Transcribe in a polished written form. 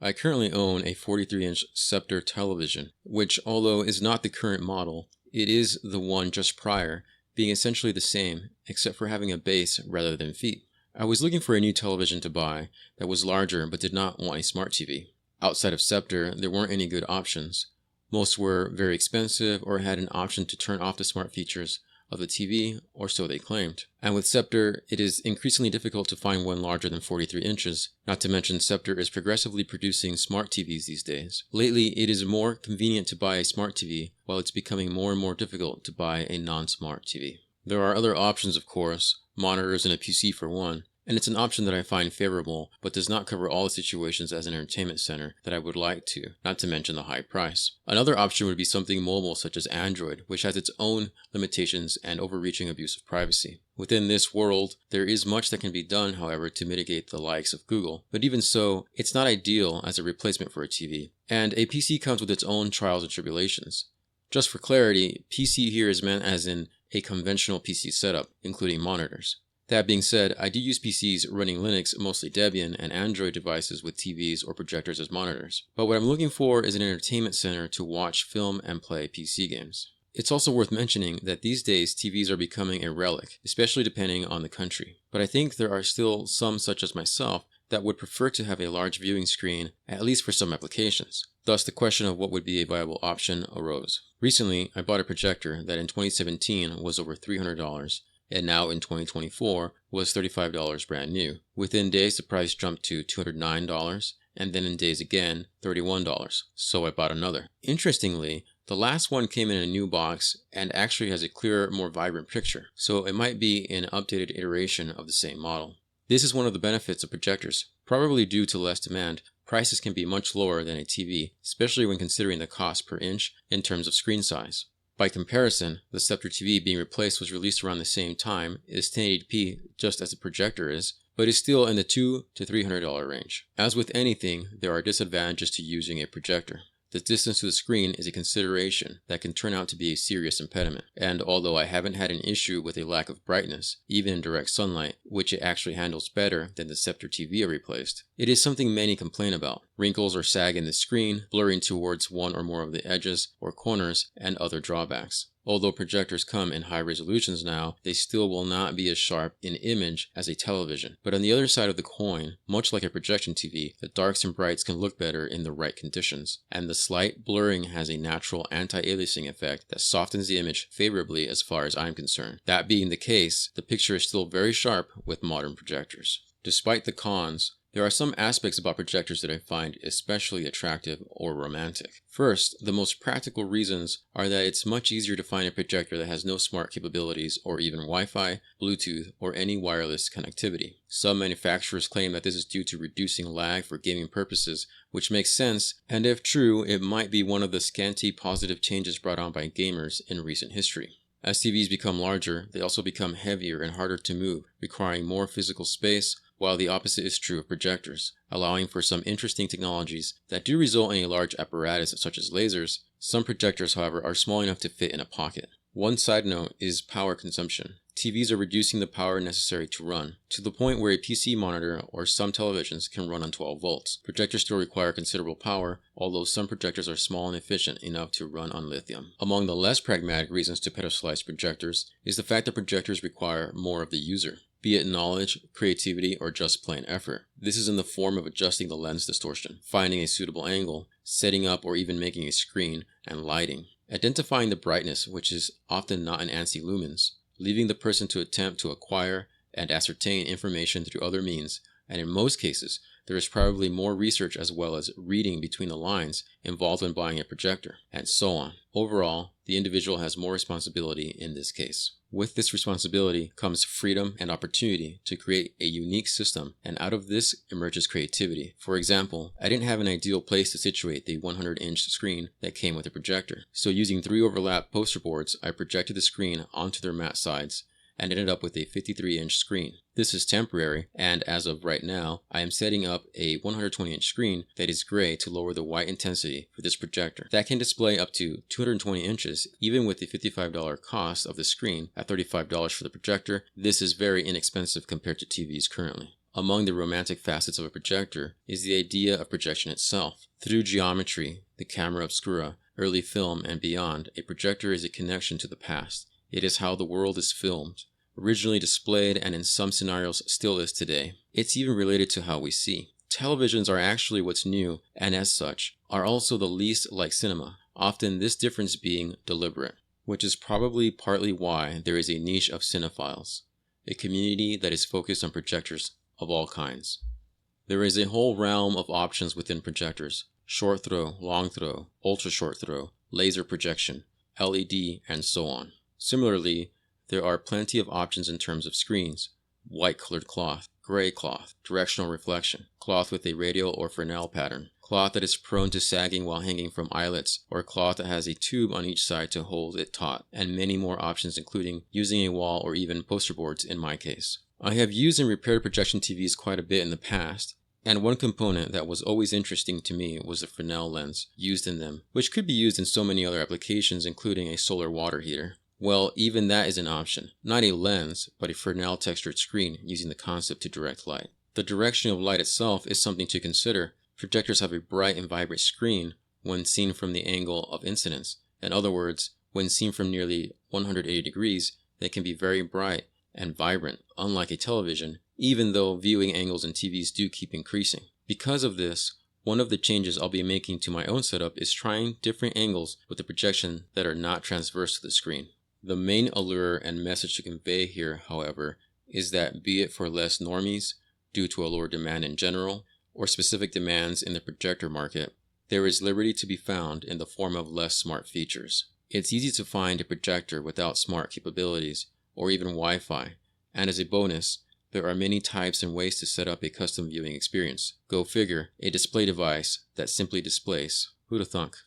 I currently own a 43-inch Scepter television, which, although is not the current model, it is the one just prior, being essentially the same, except for having a base rather than feet. I was looking for a new television to buy that was larger but did not want a Smart TV. Outside of Scepter, there weren't any good options. Most were very expensive or had an option to turn off the smart features of the TV, or so they claimed. And with Scepter, it is increasingly difficult to find one larger than 43 inches, not to mention Scepter is progressively producing smart TVs these days. Lately, it is more convenient to buy a smart TV, while it's becoming more and more difficult to buy a non-smart TV. There are other options, of course, monitors and a PC for one, and it's an option that I find favorable, but does not cover all the situations as an entertainment center that I would like to, not to mention the high price. Another option would be something mobile such as Android, which has its own limitations and overreaching abuse of privacy. Within this world, there is much that can be done, however, to mitigate the likes of Google, but even so, it's not ideal as a replacement for a TV. And a PC comes with its own trials and tribulations. Just for clarity, PC here is meant as in a conventional PC setup, including monitors. That being said, I do use PCs running Linux, mostly Debian, and Android devices with TVs or projectors as monitors. But what I'm looking for is an entertainment center to watch film and play PC games. It's also worth mentioning that these days TVs are becoming a relic, especially depending on the country. But I think there are still some, such as myself, that would prefer to have a large viewing screen, at least for some applications. Thus, the question of what would be a viable option arose. Recently, I bought a projector that in 2017 was over $300, and now in 2024 was $35 brand new. Within days, the price jumped to $209, and then in days again, $31. So I bought another. Interestingly, the last one came in a new box and actually has a clearer, more vibrant picture, so it might be an updated iteration of the same model. This is one of the benefits of projectors. Probably due to less demand, prices can be much lower than a TV, especially when considering the cost per inch in terms of screen size. By comparison, the Scepter TV being replaced was released around the same time, is 1080p just as the projector is, but is still in the $200 to $300 range. As with anything, there are disadvantages to using a projector. The distance to the screen is a consideration that can turn out to be a serious impediment, and although I haven't had an issue with a lack of brightness, even in direct sunlight, which it actually handles better than the Scepter TV I replaced, it is something many complain about. Wrinkles or sag in the screen, blurring towards one or more of the edges or corners, and other drawbacks. Although projectors come in high resolutions now, they still will not be as sharp in image as a television. But on the other side of the coin, much like a projection TV, the darks and brights can look better in the right conditions, and the slight blurring has a natural anti-aliasing effect that softens the image favorably as far as I'm concerned. That being the case, the picture is still very sharp with modern projectors. Despite the cons, there are some aspects about projectors that I find especially attractive or romantic. First, the most practical reasons are that it's much easier to find a projector that has no smart capabilities or even Wi-Fi, Bluetooth, or any wireless connectivity. Some manufacturers claim that this is due to reducing lag for gaming purposes, which makes sense, and if true, it might be one of the scanty positive changes brought on by gamers in recent history. As TVs become larger, they also become heavier and harder to move, requiring more physical space, while the opposite is true of projectors, allowing for some interesting technologies that do result in a large apparatus such as lasers. Some projectors, however, are small enough to fit in a pocket. One side note is power consumption. TVs are reducing the power necessary to run, to the point where a PC monitor or some televisions can run on 12 volts. Projectors still require considerable power, although some projectors are small and efficient enough to run on lithium. Among the less pragmatic reasons to pedestalize projectors is the fact that projectors require more of the user, be it knowledge, creativity, or just plain effort. This is in the form of adjusting the lens distortion, finding a suitable angle, setting up or even making a screen, and lighting. Identifying the brightness, which is often not in ANSI lumens, leaving the person to attempt to acquire and ascertain information through other means, and in most cases, there is probably more research as well as reading between the lines involved when buying a projector, and so on. Overall, the individual has more responsibility in this case. With this responsibility comes freedom and opportunity to create a unique system, and out of this emerges creativity. For example, I didn't have an ideal place to situate the 100-inch screen that came with the projector, so using 3 overlap poster boards, I projected the screen onto their matte sides and ended up with a 53-inch screen. This is temporary, and as of right now, I am setting up a 120-inch screen that is gray to lower the white intensity for this projector. That can display up to 220 inches, even with the $55 cost of the screen at $35 for the projector. This is very inexpensive compared to TVs currently. Among the romantic facets of a projector is the idea of projection itself. Through geometry, the camera obscura, early film, and beyond, a projector is a connection to the past. It is how the world is filmed, originally displayed, and in some scenarios still is today. It's even related to how we see. Televisions are actually what's new, and as such, are also the least like cinema, often this difference being deliberate, which is probably partly why there is a niche of cinephiles, a community that is focused on projectors of all kinds. There is a whole realm of options within projectors: short throw, long throw, ultra short throw, laser projection, LED, and so on. Similarly, there are plenty of options in terms of screens: white colored cloth, gray cloth, directional reflection, cloth with a radial or Fresnel pattern, cloth that is prone to sagging while hanging from eyelets, or cloth that has a tube on each side to hold it taut, and many more options, including using a wall or even poster boards in my case. I have used and repaired projection TVs quite a bit in the past, and one component that was always interesting to me was the Fresnel lens used in them, which could be used in so many other applications, including a solar water heater. Well, even that is an option. Not a lens, but a Fresnel textured screen using the concept to direct light. The direction of light itself is something to consider. Projectors have a bright and vibrant screen when seen from the angle of incidence. In other words, when seen from nearly 180 degrees, they can be very bright and vibrant, unlike a television, even though viewing angles in TVs do keep increasing. Because of this, one of the changes I'll be making to my own setup is trying different angles with the projection that are not transverse to the screen. The main allure and message to convey here, however, is that be it for less normies, due to a lower demand in general, or specific demands in the projector market, there is liberty to be found in the form of less smart features. It's easy to find a projector without smart capabilities, or even Wi-Fi, and as a bonus, there are many types and ways to set up a custom viewing experience. Go figure, a display device that simply displays. Who'da thunk?